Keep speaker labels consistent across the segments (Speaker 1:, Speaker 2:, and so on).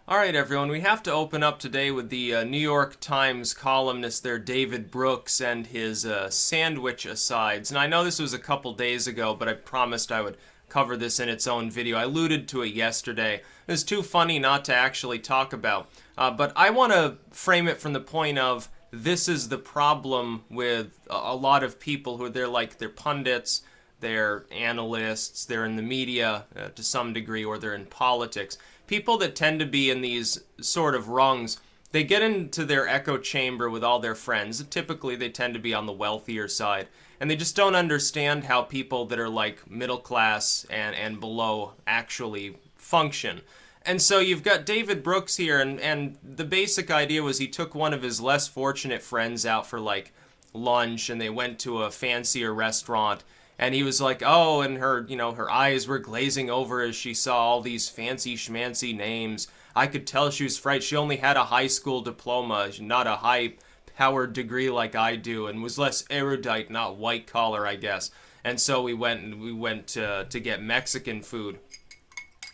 Speaker 1: All right, everyone, we have to open up today with the New York Times columnist there, David Brooks, and his sandwich asides. And I know this was a couple days ago, but I promised I would cover this in its own video. I alluded to it yesterday. It was too funny not to actually talk about. But I want to frame it from the point of this is the problem with a lot of people who they're pundits, they're analysts, they're in the media to some degree, or they're in politics. People that tend to be in these sort of rungs, they get into their echo chamber with all their friends. Typically, they tend to be on the wealthier side. And they just don't understand how people that are like middle class and below actually function. And so you've got David Brooks here, and the basic idea was he took one of his less fortunate friends out for like lunch, and they went to a fancier restaurant. And he was like, oh, and her eyes were glazing over as she saw all these fancy schmancy names. I could tell she was frightened. She only had a high school diploma, not a high-powered degree like I do, and was less erudite, not white-collar, I guess. And so we went to get Mexican food,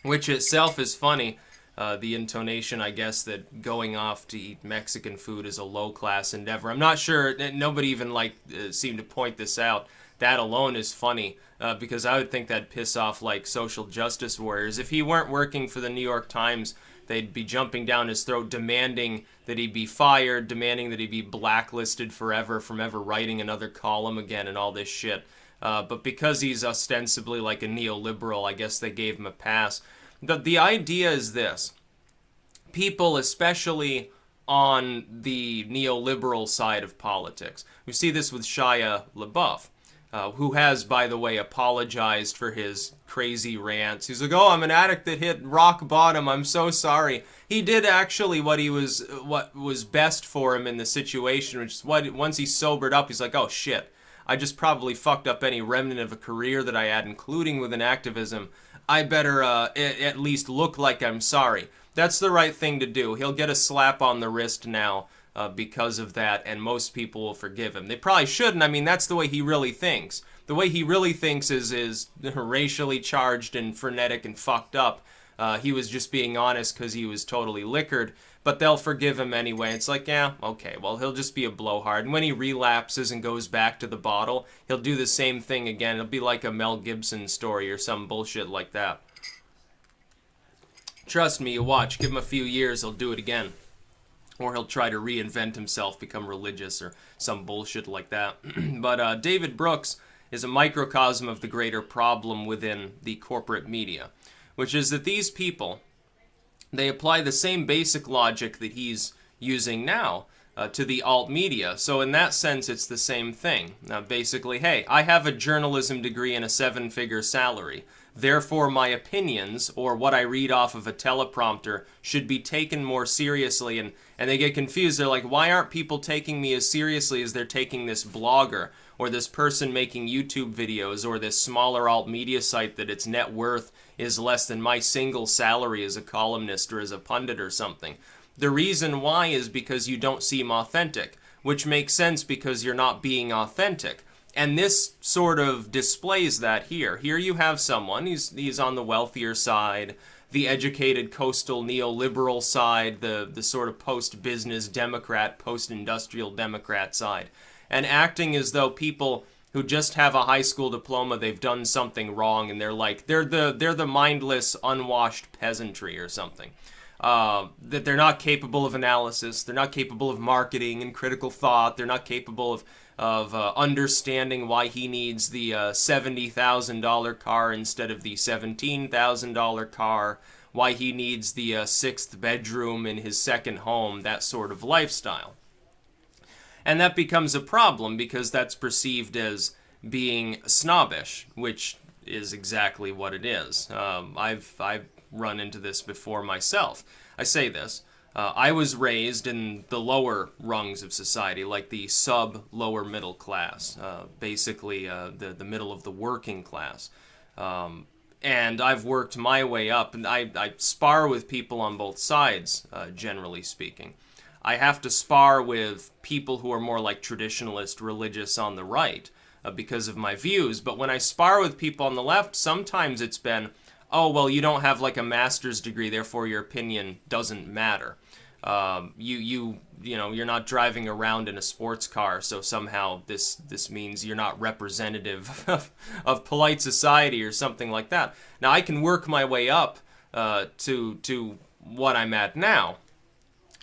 Speaker 1: which itself is funny. The intonation, I guess, that going off to eat Mexican food is a low-class endeavor. I'm not sure, nobody even seemed to point this out. That alone is funny, because I would think that'd piss off like social justice warriors. If he weren't working for the New York Times, they'd be jumping down his throat, demanding that he be fired, demanding that he be blacklisted forever from ever writing another column again and all this shit. But because he's ostensibly like a neoliberal, I guess they gave him a pass. The idea is this. People, especially on the neoliberal side of politics, we see this with Shia LaBeouf. Who has, by the way, apologized for his crazy rants. He's like, oh, I'm an addict that hit rock bottom. I'm so sorry. He did actually what was best for him in the situation, which is once he sobered up, he's like, oh, shit. I just probably fucked up any remnant of a career that I had, including with an activism. I better at least look like I'm sorry. That's the right thing to do. He'll get a slap on the wrist now. Because of that, and most people will forgive him. They probably shouldn't. I mean, that's the way he really thinks. The way he really thinks is racially charged and frenetic and fucked up. He was just being honest because he was totally liquored, but they'll forgive him anyway. It's like, yeah, okay, well, he'll just be a blowhard. And when he relapses and goes back to the bottle, he'll do the same thing again. It'll be like a Mel Gibson story or some bullshit like that. Trust me, you watch. Give him a few years, he'll do it again. Or he'll try to reinvent himself, become religious, or some bullshit like that. But David Brooks is a microcosm of the greater problem within the corporate media, which is that these people, they apply the same basic logic that he's using now to the alt media. So in that sense, it's the same thing. Basically, hey, I have a journalism degree and a 7-figure salary. Therefore, my opinions, or what I read off of a teleprompter, should be taken more seriously. And they get confused. They're like, why aren't people taking me as seriously as they're taking this blogger, or this person making YouTube videos, or this smaller alt media site that its net worth is less than my single salary as a columnist or as a pundit or something? The reason why is because you don't seem authentic, which makes sense because you're not being authentic. And this sort of displays that here. Here you have someone, he's on the wealthier side, the educated coastal neoliberal side, the sort of post-business Democrat, post-industrial Democrat side, and acting as though people who just have a high school diploma, they've done something wrong, and they're the mindless, unwashed peasantry or something. That they're not capable of analysis, they're not capable of marketing and critical thought, they're not capable of understanding why he needs the $70,000 car instead of the $17,000 car, why he needs the 6th bedroom in his second home, that sort of lifestyle. And that becomes a problem because that's perceived as being snobbish, which is exactly what it is. I've run into this before myself. I say this. I was raised in the lower rungs of society, like the sub-lower middle class, basically the middle of the working class. And I've worked my way up, and I spar with people on both sides, generally speaking. I have to spar with people who are more like traditionalist religious on the right because of my views, but when I spar with people on the left, sometimes it's been, oh, well, you don't have like a master's degree, therefore your opinion doesn't matter. You know, you're not driving around in a sports car, so somehow this means you're not representative of polite society or something like that. Now I can work my way up to what I'm at now,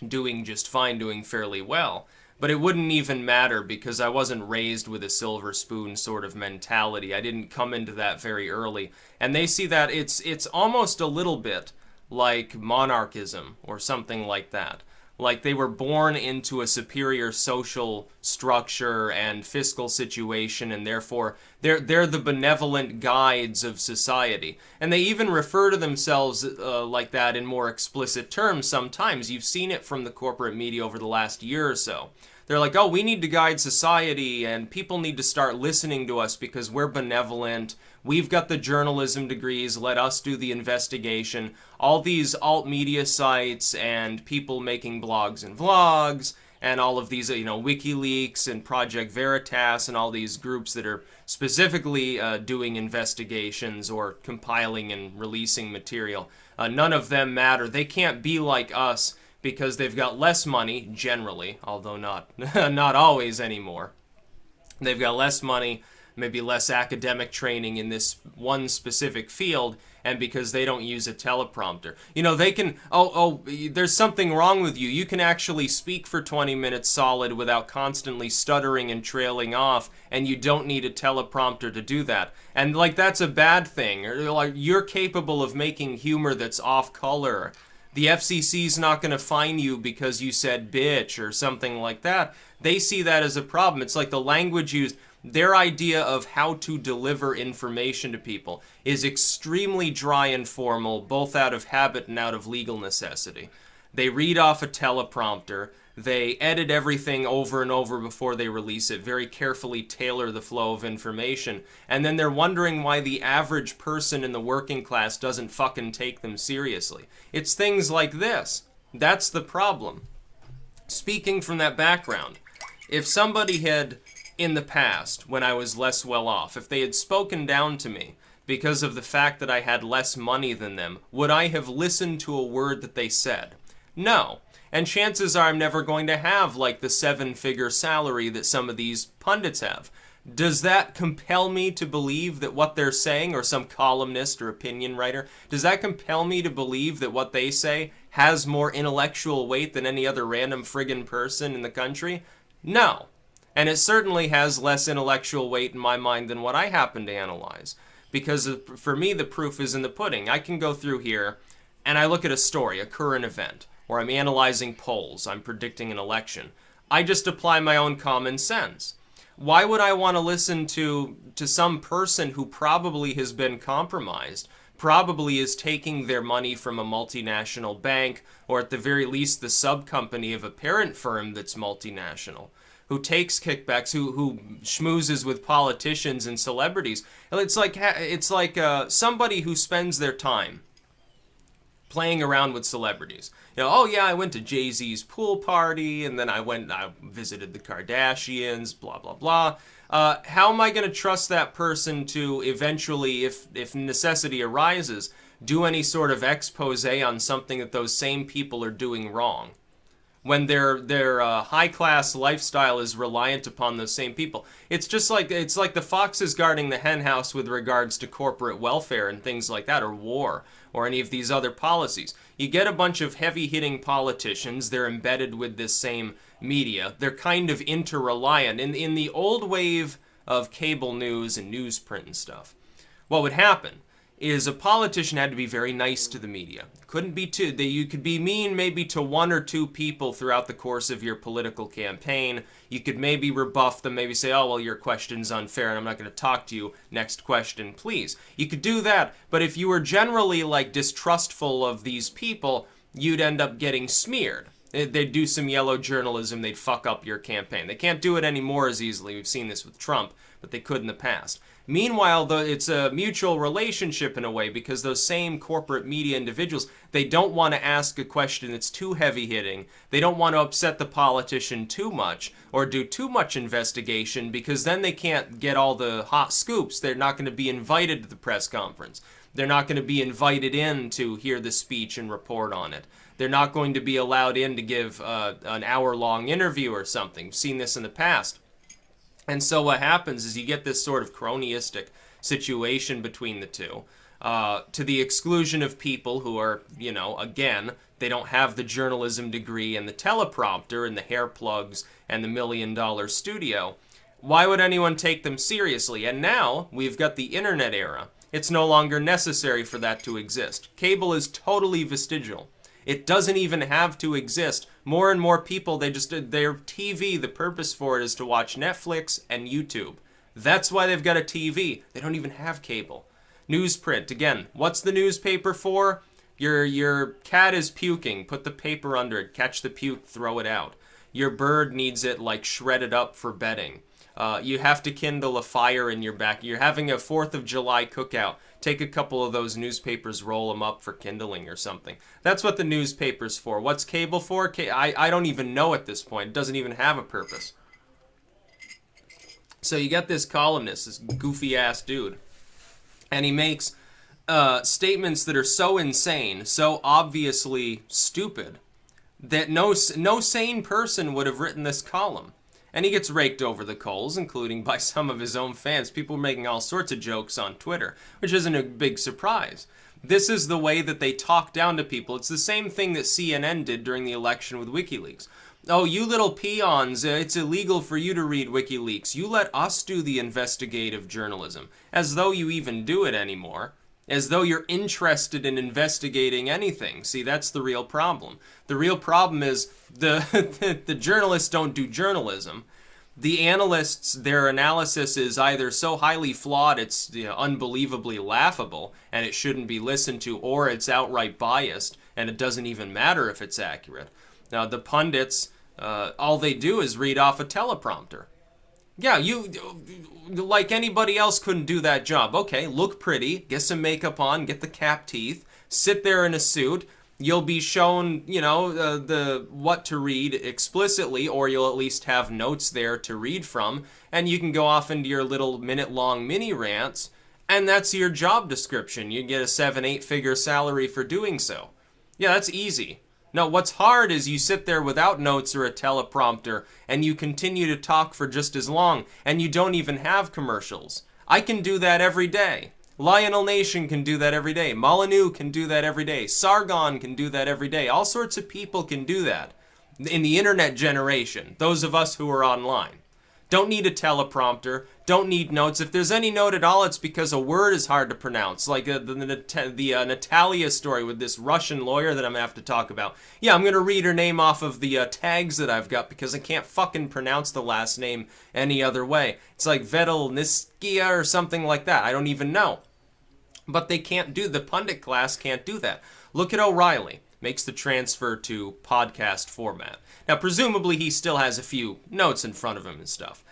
Speaker 1: doing just fine, doing fairly well. But it wouldn't even matter because I wasn't raised with a silver spoon sort of mentality. I didn't come into that very early. And they see that it's almost a little bit like monarchism or something like that. Like they were born into a superior social structure and fiscal situation, and therefore they're the benevolent guides of society. And they even refer to themselves like that in more explicit terms sometimes. You've seen it from the corporate media over the last year or so. They're like, oh, we need to guide society, and people need to start listening to us because we're benevolent. We've got the journalism degrees. Let us do the investigation. All these alt media sites and people making blogs and vlogs and all of these, you know, WikiLeaks and Project Veritas and all these groups that are specifically doing investigations or compiling and releasing material. None of them matter. They can't be like us because they've got less money, generally, although not not always anymore. They've got less money, maybe less academic training in this one specific field, and because they don't use a teleprompter. You know, they can, there's something wrong with you. You can actually speak for 20 minutes solid without constantly stuttering and trailing off, and you don't need a teleprompter to do that. And, like, that's a bad thing. Or, like, you're capable of making humor that's off color. The FCC's not going to fine you because you said bitch or something like that. They see that as a problem. It's like the language used. Their idea of how to deliver information to people is extremely dry and formal, both out of habit and out of legal necessity. They read off a teleprompter. They edit everything over and over before they release it, very carefully tailor the flow of information, and then they're wondering why the average person in the working class doesn't fucking take them seriously. It's things like this. That's the problem. Speaking from that background, if somebody had, in the past, when I was less well off, if they had spoken down to me because of the fact that I had less money than them, would I have listened to a word that they said? No. And chances are I'm never going to have, like, the 7-figure salary that some of these pundits have. Does that compel me to believe that what they're saying, or some columnist or opinion writer, does that compel me to believe that what they say has more intellectual weight than any other random friggin' person in the country? No. And it certainly has less intellectual weight in my mind than what I happen to analyze. Because for me, the proof is in the pudding. I can go through here, and I look at a story, a current event, or I'm analyzing polls, I'm predicting an election. I just apply my own common sense. Why would I want to listen to some person who probably has been compromised, probably is taking their money from a multinational bank, or at the very least the sub-company of a parent firm that's multinational, who takes kickbacks, who schmoozes with politicians and celebrities? It's like somebody who spends their time playing around with celebrities. You know, oh yeah, I went to Jay-Z's pool party, and then I visited the Kardashians, blah, blah, blah. How am I going to trust that person to eventually, if necessity arises, do any sort of expose on something that those same people are doing wrong? When their high-class lifestyle is reliant upon those same people. It's like the foxes guarding the henhouse with regards to corporate welfare and things like that, or war, or any of these other policies. You get a bunch of heavy-hitting politicians, they're embedded with this same media, they're kind of interreliant. In the old wave of cable news and newsprint and stuff, what would happen is a politician had to be very nice to the media. Couldn't be you could be mean maybe to one or two people throughout the course of your political campaign. You could maybe rebuff them, maybe say, oh, well, your question's unfair and I'm not going to talk to you. Next question, please. You could do that, but if you were generally, like, distrustful of these people, you'd end up getting smeared. They'd do some yellow journalism, they'd fuck up your campaign. They can't do it anymore as easily. We've seen this with Trump, but they could in the past. Meanwhile, though, it's a mutual relationship in a way, because those same corporate media individuals, they don't want to ask a question that's too heavy-hitting. They don't want to upset the politician too much or do too much investigation, because then they can't get all the hot scoops. They're not going to be invited to the press conference. They're not going to be invited in to hear the speech and report on it. They're not going to be allowed in to give an hour-long interview or something. We've seen this in the past. And so what happens is you get this sort of cronyistic situation between the two, to the exclusion of people who are, again, they don't have the journalism degree and the teleprompter and the hair plugs and the $1 million studio. Why would anyone take them seriously? And now we've got the internet era. It's no longer necessary for that to exist. Cable is totally vestigial. It doesn't even have to exist. More and more people, their TV, the purpose for it is to watch Netflix and YouTube. That's why they've got a TV. They don't even have cable. Newsprint, again, what's the newspaper for? Your cat is puking, put the paper under it, catch the puke, throw it out. Your bird needs it like shredded up for bedding. You have to kindle a fire in your back. You're having a 4th of July cookout. Take a couple of those newspapers, roll them up for kindling or something. That's what the newspaper's for. What's cable for? I don't even know at this point. It doesn't even have a purpose. So you got this columnist, this goofy-ass dude, and he makes statements that are so insane, so obviously stupid, that no sane person would have written this column. And he gets raked over the coals, including by some of his own fans. People making all sorts of jokes on Twitter, which isn't a big surprise. This is the way that they talk down to people. It's the same thing that CNN did during the election with WikiLeaks. Oh, you little peons, it's illegal for you to read WikiLeaks. You let us do the investigative journalism. As though you even do it anymore. As though you're interested in investigating anything. See, that's the real problem. The real problem is the journalists don't do journalism. The analysts, their analysis is either so highly flawed it's unbelievably laughable and it shouldn't be listened to, or it's outright biased and it doesn't even matter if it's accurate. Now, the pundits, all they do is read off a teleprompter. Yeah, you, like anybody else, couldn't do that job. Okay, look pretty, get some makeup on, get the cap teeth, sit there in a suit. You'll be shown, the what to read explicitly, or you'll at least have notes there to read from, and you can go off into your little minute-long mini rants, and that's your job description. You get a 7-8 figure salary for doing so. Yeah, that's easy. No, what's hard is you sit there without notes or a teleprompter, and you continue to talk for just as long, and you don't even have commercials. I can do that every day. Lionel Nation can do that every day. Molyneux can do that every day. Sargon can do that every day. All sorts of people can do that. In the internet generation, those of us who are online. Don't need a teleprompter. Don't need notes. If there's any note at all, it's because a word is hard to pronounce. Like the Natalia story with this Russian lawyer that I'm going to have to talk about. Yeah, I'm going to read her name off of the tags that I've got because I can't fucking pronounce the last name any other way. It's like Vedelniskia or something like that. I don't even know. But they can't do, the pundit class can't do that. Look at O'Reilly. Makes the transfer to podcast format. Now, presumably, he still has a few notes in front of him and stuff.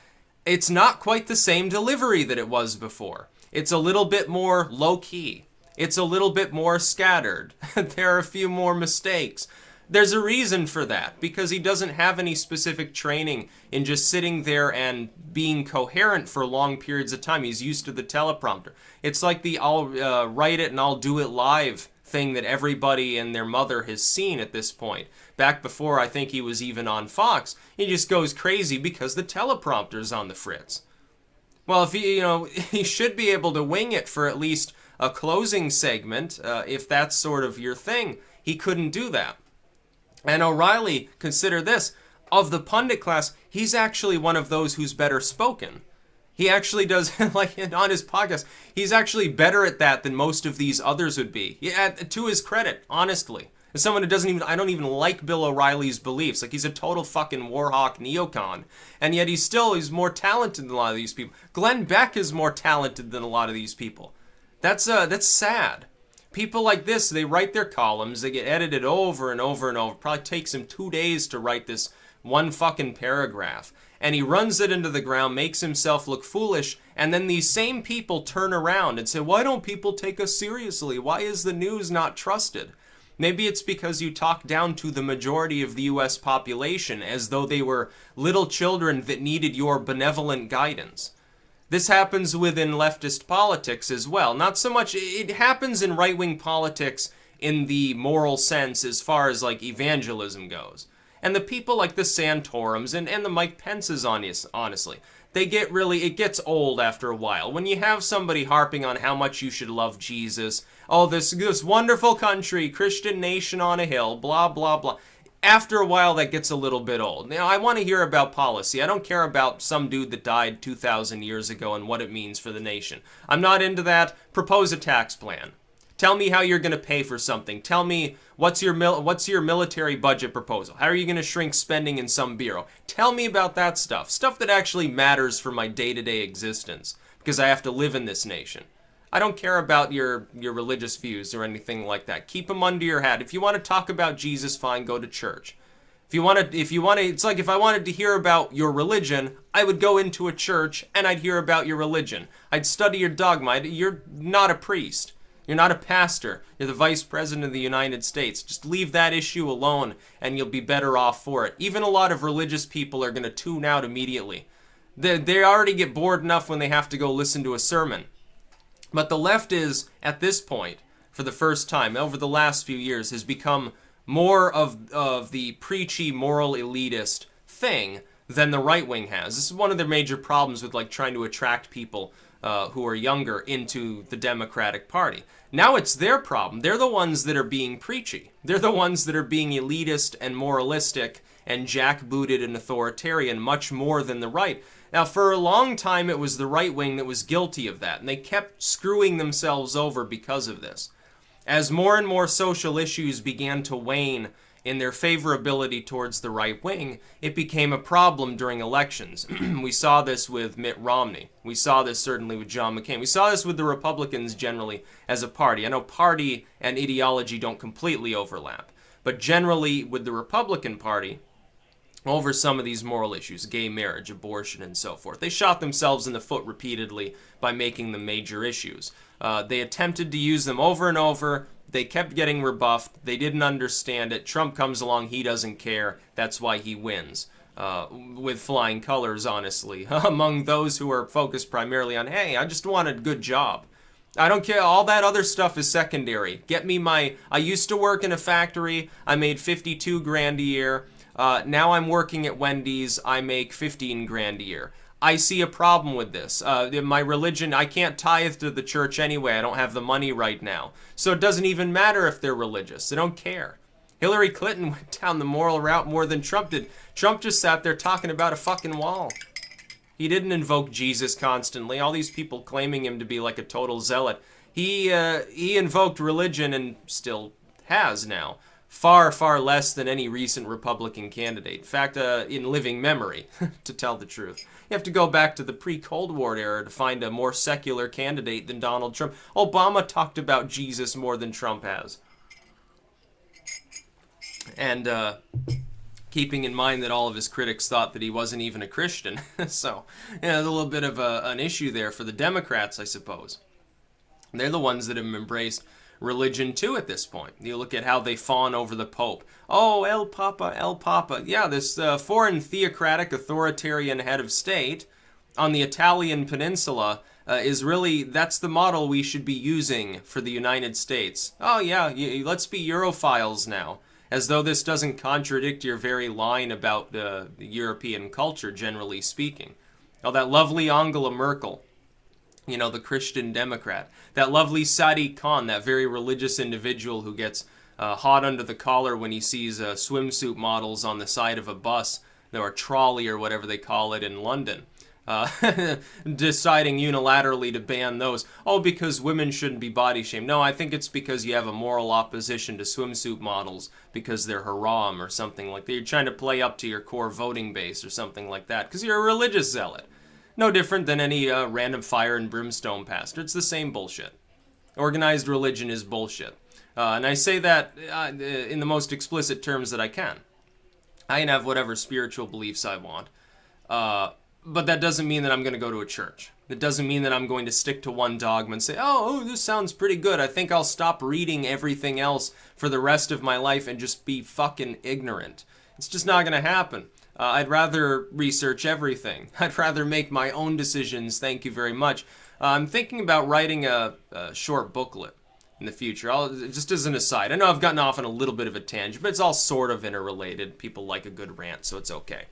Speaker 1: It's not quite the same delivery that it was before. It's a little bit more low-key. It's a little bit more scattered. There are a few more mistakes. There's a reason for that, because he doesn't have any specific training in just sitting there and being coherent for long periods of time. He's used to the teleprompter. It's like the I'll write it and I'll do it live thing that everybody and their mother has seen at this point. Back before I think he was even on Fox, he just goes crazy because the teleprompter's on the fritz. Well, if he should be able to wing it for at least a closing segment, if that's sort of your thing. He couldn't do that. And O'Reilly, consider this, of the pundit class, he's actually one of those who's better spoken. He actually does, like on his podcast, he's actually better at that than most of these others would be. Yeah, to his credit, honestly. As someone who I don't even like Bill O'Reilly's beliefs. Like, he's a total fucking warhawk neocon. And yet he's more talented than a lot of these people. Glenn Beck is more talented than a lot of these people. That's sad. People like this, they write their columns, they get edited over and over and over. Probably takes him 2 days to write this one fucking paragraph. And he runs it into the ground, makes himself look foolish, and then these same people turn around and say, why don't people take us seriously? Why is the news not trusted? Maybe it's because you talk down to the majority of the U.S. population as though they were little children that needed your benevolent guidance. This happens within leftist politics as well. Not so much, it happens in right-wing politics in the moral sense as far as like evangelism goes. And the people like the Santorums and the Mike Pences, honestly, they get really, it gets old after a while. When you have somebody harping on how much you should love Jesus, oh, this wonderful country, Christian nation on a hill, blah, blah, blah. After a while, that gets a little bit old. Now, I want to hear about policy. I don't care about some dude that died 2,000 years ago and what it means for the nation. I'm not into that. Propose a tax plan. Tell me how you're going to pay for something. Tell me what's your military budget proposal. How are you going to shrink spending in some bureau? Tell me about that stuff. Stuff that actually matters for my day-to-day existence, because I have to live in this nation. I don't care about your religious views or anything like that. Keep them under your hat. If you want to talk about Jesus, fine, go to church. If you want to, it's like if I wanted to hear about your religion, I would go into a church and I'd hear about your religion. I'd study your dogma. You're not a priest. You're not a pastor. You're the vice president of the United States. Just leave that issue alone and you'll be better off for it. Even a lot of religious people are going to tune out immediately. They already get bored enough when they have to go listen to a sermon. But the left is, at this point, for the first time, over the last few years, has become more of the preachy, moral elitist thing than the right wing has. This is one of their major problems with like trying to attract people who are younger into the Democratic Party. Now it's their problem. They're the ones that are being preachy. They're the ones that are being elitist and moralistic and jackbooted and authoritarian much more than the right. Now, for a long time, it was the right wing that was guilty of that, and they kept screwing themselves over because of this. As more and more social issues began to wane in their favorability towards the right wing, it became a problem during elections. We saw this with Mitt Romney. We saw this certainly with John McCain. We saw this with the Republicans generally as a party. I know party and ideology don't completely overlap, but generally with the Republican Party, over some of these moral issues, gay marriage, abortion, and so forth. They shot themselves in the foot repeatedly by making them major issues. They attempted to use them over and over. They kept getting rebuffed. They didn't understand it. Trump comes along. He doesn't care. That's why he wins. With flying colors, honestly, among those who are focused primarily on, hey, I just want a good job. I don't care. All that other stuff is secondary. Get me I used to work in a factory. I made 52 grand a year. Now I'm working at Wendy's. I make 15 grand a year. I see a problem with this. In my religion, I can't tithe to the church anyway. I don't have the money right now. So it doesn't even matter if they're religious. They don't care. Hillary Clinton went down the moral route more than Trump did. Trump just sat there talking about a fucking wall. He didn't invoke Jesus constantly. All these people claiming him to be like a total zealot. He invoked religion and still has now. Far, far less than any recent Republican candidate. In fact, in living memory, to tell the truth. You have to go back to the pre-Cold War era to find a more secular candidate than Donald Trump. Obama talked about Jesus more than Trump has. And keeping in mind that all of his critics thought that he wasn't even a Christian. So, yeah, there's a little bit of an issue there for the Democrats, I suppose. They're the ones that have embraced religion too at this point. You look at how they fawn over the Pope. Oh, El Papa, El Papa. Yeah, this foreign theocratic authoritarian head of state on the Italian peninsula is really, that's the model we should be using for the United States. Oh yeah, let's be Europhiles now. As though this doesn't contradict your very line about European culture, generally speaking. Oh, that lovely Angela Merkel. You know, the Christian Democrat. That lovely Sadiq Khan, that very religious individual who gets hot under the collar when he sees swimsuit models on the side of a bus, or a trolley or whatever they call it in London. Deciding unilaterally to ban those. Oh, because women shouldn't be body shamed. No, I think it's because you have a moral opposition to swimsuit models because they're haram or something like that. You're trying to play up to your core voting base or something like that because you're a religious zealot. No different than any random fire and brimstone pastor. It's the same bullshit. Organized religion is bullshit. And I say that in the most explicit terms that I can. I can have whatever spiritual beliefs I want. But that doesn't mean that I'm going to go to a church. It doesn't mean that I'm going to stick to one dogma and say, oh, this sounds pretty good. I think I'll stop reading everything else for the rest of my life and just be fucking ignorant. It's just not going to happen. I'd rather research everything. I'd rather make my own decisions, thank you very much. I'm thinking about writing a short booklet in the future. Just as an aside, I know I've gotten off on a little bit of a tangent, but it's all sort of interrelated. People like a good rant, so it's okay.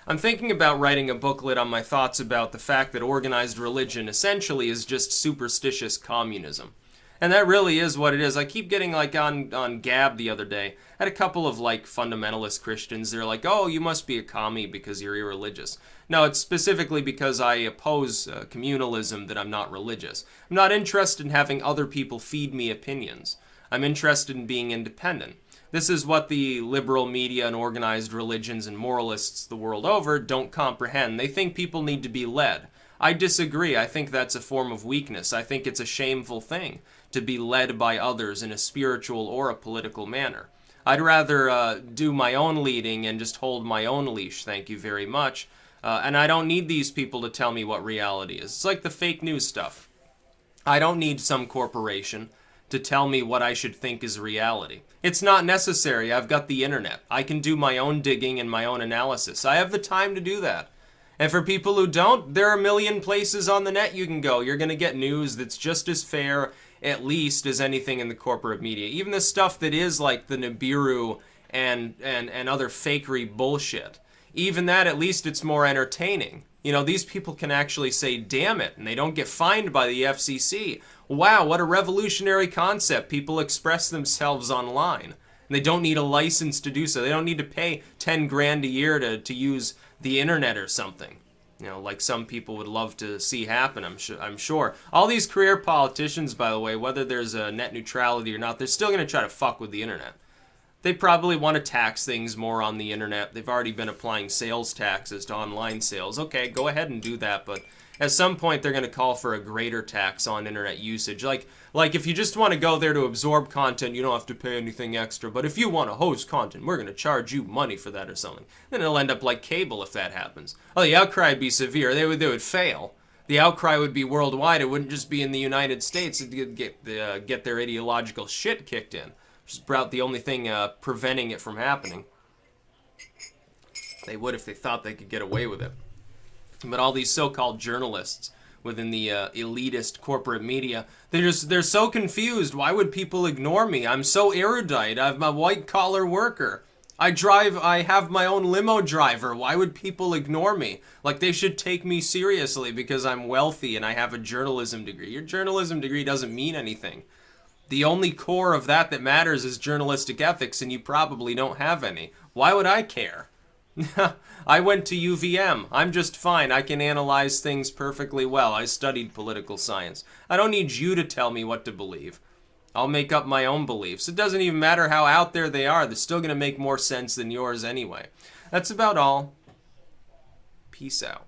Speaker 1: I'm thinking about writing a booklet on my thoughts about the fact that organized religion essentially is just superstitious communism. And that really is what it is. I keep getting like on Gab the other day. I had a couple of like fundamentalist Christians. They're like, "Oh, you must be a commie because you're irreligious." No, it's specifically because I oppose communalism that I'm not religious. I'm not interested in having other people feed me opinions. I'm interested in being independent. This is what the liberal media and organized religions and moralists the world over don't comprehend. They think people need to be led. I disagree. I think that's a form of weakness. I think it's a shameful thing to be led by others in a spiritual or a political manner. I'd rather do my own leading and just hold my own leash, thank you very much. And I don't need these people to tell me what reality is. It's like the fake news stuff. I don't need some corporation to tell me what I should think is reality. It's not necessary. I've got the internet. I can do my own digging and my own analysis. I have the time to do that. And for people who don't, there are a million places on the net you can go. You're going to get news that's just as fair, at least, as anything in the corporate media. Even the stuff that is like the Nibiru and other fakery bullshit. Even that, at least it's more entertaining. You know, these people can actually say, damn it, and they don't get fined by the FCC. Wow, what a revolutionary concept. People express themselves online. And they don't need a license to do so. They don't need to pay 10 grand a year to use the internet or something. You know, like some people would love to see happen, I'm sure. All these career politicians, by the way, whether there's a net neutrality or not, they're still going to try to fuck with the internet. They probably want to tax things more on the internet. They've already been applying sales taxes to online sales. Okay, go ahead and do that, but at some point they're going to call for a greater tax on internet usage. Like if you just want to go there to absorb content, you don't have to pay anything extra. But if you want to host content, we're going to charge you money for that or something. Then it'll end up like cable if that happens. Oh, the outcry would be severe. They would fail. The outcry would be worldwide. It wouldn't just be in the United States. It'd get their ideological shit kicked in. Which is about the only thing preventing it from happening. They would if they thought they could get away with it. But all these so-called journalists within the elitist corporate media, they're so confused. Why would people ignore me? I'm so erudite. I'm a white-collar worker. I have my own limo driver. Why would people ignore me? Like they should take me seriously because I'm wealthy and I have a journalism degree. Your journalism degree doesn't mean anything. The only core of that matters is journalistic ethics, and you probably don't have any. Why would I care? I went to UVM. I'm just fine. I can analyze things perfectly well. I studied political science. I don't need you to tell me what to believe. I'll make up my own beliefs. It doesn't even matter how out there they are. They're still going to make more sense than yours anyway. That's about all. Peace out.